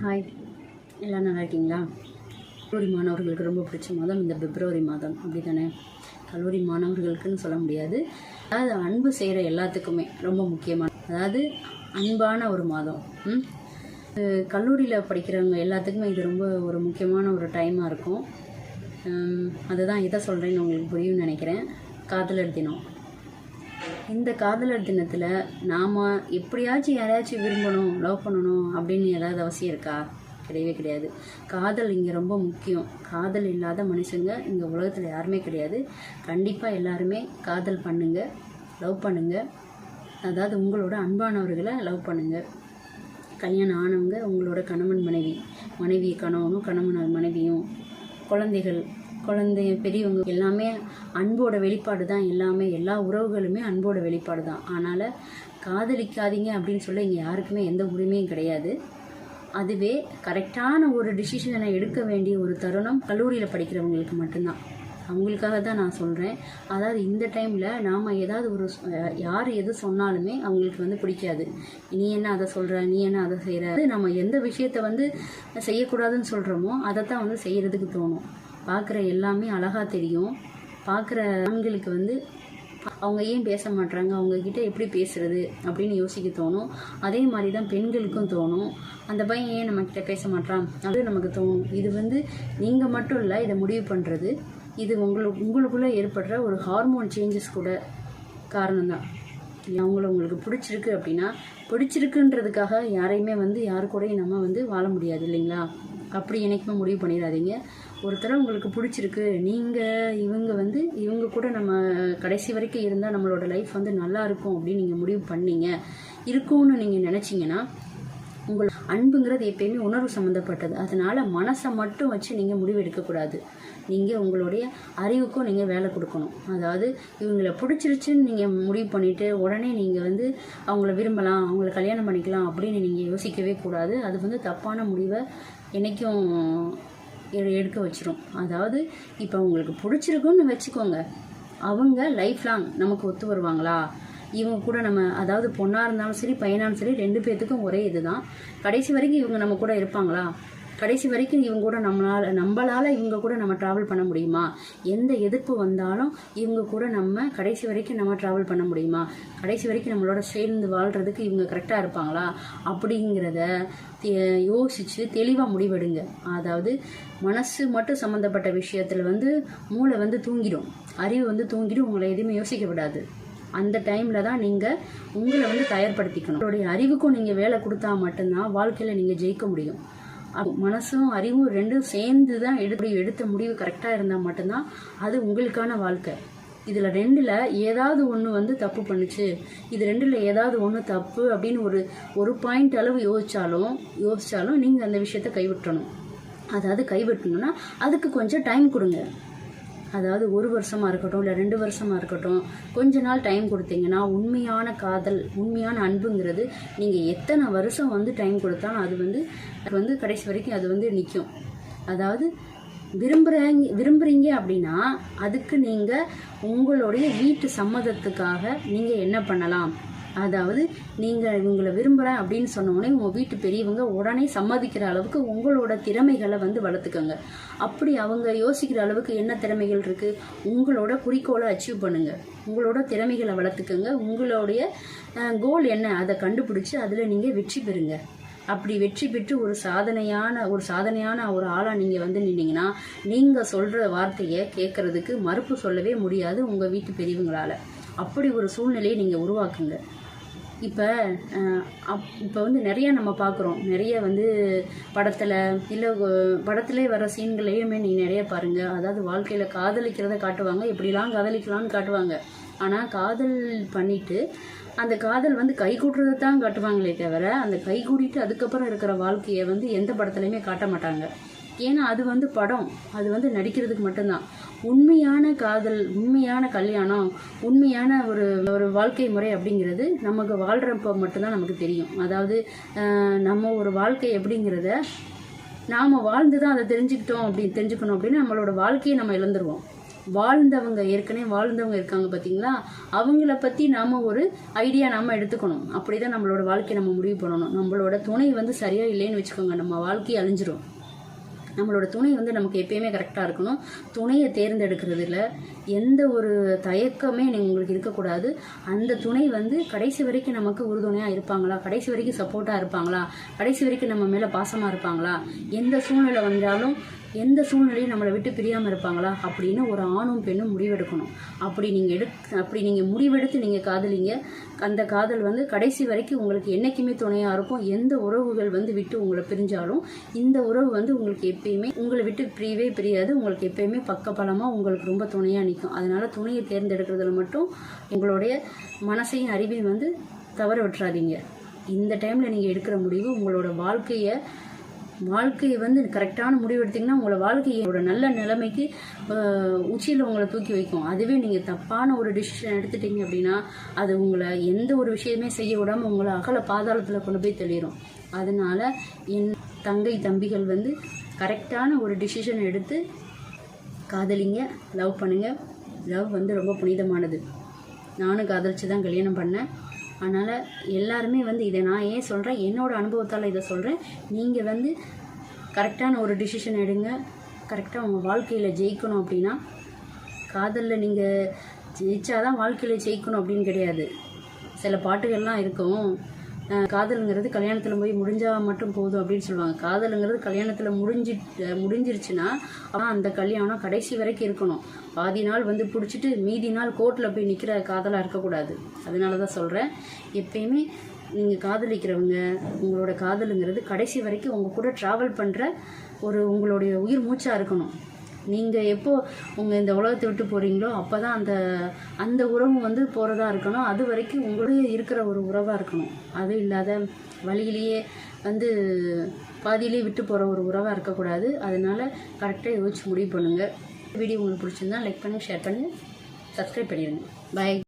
Hi, எல்லாம் நல்லா இருக்கீங்களா? கல்லூரி மாணவர்களுக்கு ரொம்ப பிடிச்ச மாதம் இந்த பிப்ரவரி மாதம், அப்படி தானே? கல்லூரி மாணவர்களுக்குன்னு சொல்ல முடியாது, அதாவது அன்பு செய்கிற எல்லாத்துக்குமே ரொம்ப முக்கியமான, அதாவது அன்பான ஒரு மாதம். கல்லூரியில் படிக்கிறவங்க எல்லாத்துக்குமே இது ரொம்ப ஒரு முக்கியமான ஒரு டைமாக இருக்கும். அதுதான் இதை சொல்கிறேன்னு உங்களுக்கு புரியும்னு நினைக்கிறேன். காதலர் தினம். இந்த காதலர் தினத்தில் நாம் எப்படியாச்சும் யாரையாச்சும் விரும்பணும், லவ் பண்ணணும் அப்படின்னு ஏதாவது அவசியம் இருக்கா? கிடையவே கிடையாது. காதல் இங்கே ரொம்ப முக்கியம். காதல் இல்லாத மனுஷங்க இந்த உலகத்தில் யாருமே கிடையாது. கண்டிப்பாக எல்லாருமே காதல் பண்ணுங்கள், லவ் பண்ணுங்கள். அதாவது உங்களோட அன்பானவர்களை லவ் பண்ணுங்கள். கல்யாணம் ஆனவங்க உங்களோட கணவன் மனைவி கணவனும் கணவன் மனைவியும், குழந்தை பெரியவங்க எல்லாமே அன்போட வெளிப்பாடு தான். எல்லா உறவுகளுமே அன்போட வெளிப்பாடு தான். அதனால் காதலிக்காதீங்க அப்படின்னு சொல்ல இங்கே யாருக்குமே எந்த உரிமையும் கிடையாது. அதுவே கரெக்டான ஒரு டிசிஷனை எடுக்க வேண்டிய ஒரு தருணம் கல்லூரியில் படிக்கிறவங்களுக்கு மட்டும்தான். அவங்களுக்காக தான் நான் சொல்கிறேன். அதாவது இந்த டைமில் நாம் ஏதாவது யார் எது சொன்னாலுமே அவங்களுக்கு பிடிக்காது. நீ என்ன அதை சொல்கிற, நீ என்ன அதை செய்கிற, நம்ம எந்த விஷயத்தை செய்யக்கூடாதுன்னு சொல்கிறோமோ அதைத்தான் செய்கிறதுக்கு தோணும். பார்க்குற எல்லாமே அழகாக தெரியும். பார்க்குற ஆண்களுக்கு அவங்க ஏன் பேச மாட்டாங்க, அவங்கக்கிட்ட எப்படி பேசுகிறது அப்படின்னு யோசிக்க தோணும். அதே மாதிரி தான் பெண்களுக்கும் தோணும். அந்த பையன் ஏன் நம்மக்கிட்ட பேச மாட்டான் அது நமக்கு தோணும். இது நீங்கள் மட்டும் இல்லை இதை முடிவு பண்ணுறது. இது உங்களுக்குள்ளே ஏற்படுற ஒரு ஹார்மோன் சேஞ்சஸ் கூட காரணம்தான். உங்களுக்கு பிடிச்சிருக்கு அப்படின்னா, பிடிச்சிருக்குன்றதுக்காக யாரையுமே யாரு கூடயும் நம்ம வாழ முடியாது இல்லைங்களா? அப்படி எனக்குமே முடிவு பண்ணிடாதீங்க. ஒருத்தர் உங்களுக்கு பிடிச்சிருக்கு, நீங்கள் இவங்க கூட நம்ம கடைசி வரைக்கும் இருந்தால் நம்மளோட லைஃப் நல்லா இருக்கும் அப்படின்னு நீங்கள் முடிவு பண்ணீங்க, இருக்கும்னு நீங்கள் நினச்சிங்கன்னா, உங்கள் அன்புங்கிறது எப்பயுமே உணர்வு சம்மந்தப்பட்டது. அதனால் மனசை மட்டும் வச்சு நீங்கள் முடிவு எடுக்கக்கூடாது. நீங்கள் உங்களுடைய அறிவுக்கும் நீங்கள் வேலை கொடுக்கணும். அதாவது இவங்களை பிடிச்சிருச்சுன்னு நீங்கள் முடிவு பண்ணிவிட்டு உடனே நீங்கள் அவங்கள விரும்பலாம், அவங்கள கல்யாணம் பண்ணிக்கலாம் அப்படின்னு நீங்கள் யோசிக்கவே கூடாது. அது தப்பான முடிவை என்றைக்கும் எடுக்க வச்சிரும். அதாவது இப்போ உங்களுக்கு பிடிச்சிருக்குன்னு வச்சுக்கோங்க, அவங்க லைஃப் லாங் நமக்கு ஒத்து வருவாங்களா? இவங்க கூட நம்ம, அதாவது பொண்ணாக இருந்தாலும் சரி பையனாலும் சரி, 2 பேர்த்துக்கும் ஒரே இதுதான். கடைசி வரைக்கும் இவங்க நம்ம கூட இருப்பாங்களா? கடைசி வரைக்கும் இவங்க கூட நம்மளால் இவங்க கூட நம்ம ட்ராவல் பண்ண முடியுமா? எந்த எதிர்ப்பு வந்தாலும் இவங்க கூட நம்ம கடைசி வரைக்கும் நம்ம ட்ராவல் பண்ண முடியுமா? கடைசி வரைக்கும் நம்மளோட சேர்ந்து வாழ்கிறதுக்கு இவங்க கரெக்டாக இருப்பாங்களா? அப்படிங்கிறத யோசித்து தெளிவாக முடிவெடுங்க. அதாவது மனசு மட்டும் சம்மந்தப்பட்ட விஷயத்தில் மூளை தூங்கிடும், அறிவு தூங்கிடும். உங்களை எதுவுமே யோசிக்க விடாது. அந்த டைமில் தான் நீங்கள் உங்களை தயார்படுத்திக்கணும். உங்களுடைய அறிவுக்கும் நீங்கள் வேலை கொடுத்தா மட்டும்தான் வாழ்க்கையில் நீங்கள் ஜெயிக்க முடியும். மனசும் அறிவும் ரெண்டும் சேர்ந்து தான் எடுத்த முடிவு கரெக்டாக இருந்தால் மட்டும்தான் அது உங்களுக்கான வாழ்க்கை. இதில் 2ல் ஏதாவது ஒன்று தப்பு பண்ணுச்சு, இது 2ல் ஏதாவது ஒன்று தப்பு அப்படின்னு ஒரு பாயிண்ட் அளவு யோசித்தாலும் நீங்கள் அந்த விஷயத்தை கைவிட்டணும். அதாவது கைவிட்டணும்னா அதுக்கு கொஞ்சம் டைம் கொடுங்க. அதாவது 1 வருஷமாக இருக்கட்டும், இல்லை 2 வருஷமாக இருக்கட்டும், கொஞ்ச நாள் டைம் கொடுத்தீங்கன்னா உண்மையான காதல், உண்மையான அன்புங்கிறது நீங்கள் எத்தனை வருஷம் டைம் கொடுத்தாலும் அது கடைசி வரைக்கும் அது நிற்கும். அதாவது விரும்புகிறீங்க அப்படின்னா அதுக்கு நீங்கள் உங்களுடைய வீட்டு சம்மதத்துக்காக நீங்கள் என்ன பண்ணலாம்? அதாவது நீங்கள் இவங்களை விரும்புகிறேன் அப்படின்னு சொன்ன உடனே உங்கள் வீட்டு பெரியவங்க உடனே சம்மதிக்கிற அளவுக்கு உங்களோட திறமைகளை வளர்த்துக்கோங்க. அப்படி அவங்க யோசிக்கிற அளவுக்கு என்ன திறமைகள் இருக்குது, உங்களோட குறிக்கோளை அச்சீவ் பண்ணுங்கள். உங்களோட திறமைகளை வளர்த்துக்கோங்க. உங்களுடைய கோல் என்ன அதை கண்டுபிடிச்சி அதில் நீங்கள் வெற்றி பெறுங்க. அப்படி வெற்றி பெற்று ஒரு சாதனையான ஒரு ஆளாக நீங்கள் நின்னீங்கன்னா நீங்கள் சொல்கிற வார்த்தையை கேட்குறதுக்கு மறுப்பு சொல்லவே முடியாது உங்கள் வீட்டு பெரியவங்களால். அப்படி ஒரு சூழ்நிலையை நீங்கள் உருவாக்குங்க. இப்போ நிறைய நம்ம பார்க்குறோம். நிறைய படத்தில் இல்லை படத்திலே வர சீன்களையுமே நீ நிறைய பாருங்கள். அதாவது வாழ்க்கையில் காதலிக்கிறத காட்டுவாங்க, எப்படிலாம் காதலிக்கலாம்னு காட்டுவாங்க. ஆனால் காதல் பண்ணிவிட்டு அந்த காதல் கை கூட்டுறதை தான் காட்டுவாங்களே தவிர அந்த கை கூட்டிட்டு அதுக்கப்புறம் இருக்கிற வாழ்க்கையை எந்த படத்துலையுமே காட்ட மாட்டாங்க. ஏன்னா அது படம், அது நடிக்கிறதுக்கு மட்டும்தான். உண்மையான காதல், உண்மையான கல்யாணம், உண்மையான ஒரு வாழ்க்கை முறை அப்படிங்கிறது நமக்கு வாழ்கிறப்ப மட்டும்தான் நமக்கு தெரியும். அதாவது நம்ம ஒரு வாழ்க்கை எப்படிங்கிறத நாம் வாழ்ந்து தான் அதை தெரிஞ்சுக்கணும் அப்படின்னு நம்மளோட வாழ்க்கையை நம்ம இழந்துருவோம். ஏற்கனவே வாழ்ந்தவங்க இருக்காங்க பார்த்தீங்களா, அவங்கள பற்றி நாம் ஒரு ஐடியா நாம் எடுத்துக்கணும். அப்படி தான் நம்மளோட வாழ்க்கையை நம்ம முடிவு பண்ணணும். நம்மளோட துணை வந்து சரியாக இல்லைன்னு வச்சுக்கோங்க, நம்ம வாழ்க்கையை அழிஞ்சிரும். நம்மளோட துணை வந்து நமக்கு எப்பயுமே கரெக்டாக இருக்கணும். துணையை தேர்ந்தெடுக்கிறதுல எந்த ஒரு தயக்கமே உங்களுக்கு இருக்கக்கூடாது. அந்த துணை வந்து கடைசி வரைக்கும் நமக்கு உறுதுணையாக இருப்பாங்களா, கடைசி வரைக்கும் சப்போர்ட்டாக இருப்பாங்களா, கடைசி வரைக்கும் நம்ம மேலே பாசமாக இருப்பாங்களா, எந்த சூழ்நிலை வந்தாலும் எந்த சூழ்நிலையும் நம்மளை விட்டு பிரியாமல் இருப்பாங்களா அப்படின்னு ஒரு ஆணும் பெண்ணும் முடிவெடுக்கணும். அப்படி நீங்கள் முடிவெடுத்து நீங்கள் காதலிங்க. அந்த காதல் வந்து கடைசி வரைக்கும் உங்களுக்கு என்றைக்குமே துணையாக இருக்கும். எந்த உறவுகள் வந்து விட்டு உங்களை பிரிஞ்சாலும் இந்த உறவு வந்து உங்களுக்கு எப்பயுமே உங்களை விட்டு பிரியாது. உங்களுக்கு எப்பயுமே பக்கபலமாக உங்களுக்கு ரொம்ப துணையாக நிற்கும். அதனால் துணையை தேர்ந்தெடுக்கிறதுல மட்டும் உங்களுடைய மனசையும் அறிவையும் வந்து தவற விட்டுறாதீங்க. இந்த டைமில் நீங்கள் எடுக்கிற முடிவு உங்களோட வாழ்க்கையை வந்து கரெக்டான முடிவு எடுத்திங்கன்னா உங்களோட வாழ்க்கையோட நல்ல நிலைமைக்கு உச்சியில் உங்களை தூக்கி வைக்கும். அதுவே நீங்கள் தப்பான ஒரு டிசிஷன் எடுத்துட்டீங்க அப்படின்னா அது உங்களை எந்த ஒரு விஷயமே செய்ய விடாமல் உங்களை அகல பாதாளத்தில் கொண்டு போய் தெளிரும். அதனால் என் தம்பிகள் வந்து கரெக்டான ஒரு டிசிஷன் எடுத்து காதலிங்க, லவ் பண்ணுங்கள். லவ் வந்து ரொம்ப புனிதமானது. நானும் காதலிச்சு தான் கல்யாணம் பண்ணேன். அதனால் எல்லாருமே வந்து இதை நான் ஏன் சொல்கிறேன், என்னோடய அனுபவத்தால் இதை சொல்கிறேன். நீங்கள் வந்து கரெக்டான ஒரு டிசிஷன் எடுங்க. கரெக்டாக உங்கள் வாழ்க்கையில் ஜெயிக்கணும் அப்படின்னா, காதலில் நீங்கள் ஜெயிச்சாதான் வாழ்க்கையில் ஜெயிக்கணும் அப்படின்னு கிடையாது. சில பாட்டுகள்லாம் இருக்கும், காதலுங்கிறது கல்யாணத்தில் போய் முடிஞ்சால் மட்டும் போதும் அப்படின்னு சொல்லுவாங்க. காதலுங்கிறது கல்யாணத்தில் முடிஞ்சிருச்சுன்னா அந்த கல்யாணம் கடைசி வரைக்கும் இருக்கணும். பாதி நாள் வந்து பிடிச்சிட்டு மீதி நாள் கோர்ட்டில் போய் நிற்கிற காதலாக இருக்கக்கூடாது. அதனால தான் சொல்கிறேன், எப்பயுமே நீங்கள் காதலிக்கிறவங்க உங்களோட காதலுங்கிறது கடைசி வரைக்கும் உங்கள் கூட ட்ராவல் பண்ணுற உங்களுடைய உயிர் மூச்சாக இருக்கணும். நீங்கள் எப்போ இந்த உலகத்தை விட்டு போகிறீங்களோ அப்போ தான் அந்த உறவு வந்து போகிறதா இருக்கணும். அது வரைக்கும் உங்களுடைய இருக்கிற ஒரு உறவாக இருக்கணும். அது இல்லாத வழியிலேயே வந்து பாதியிலே விட்டு போகிற ஒரு உறவாக இருக்கக்கூடாது. அதனால் கரெக்டாக யோசிச்சு முடிவு பண்ணுங்கள். வீடியோ உங்களுக்கு பிடிச்சிருந்தா லைக் பண்ணுங்கள், ஷேர் பண்ணுங்கள், சப்ஸ்கிரைப் பண்ணிடுங்க. பாய்.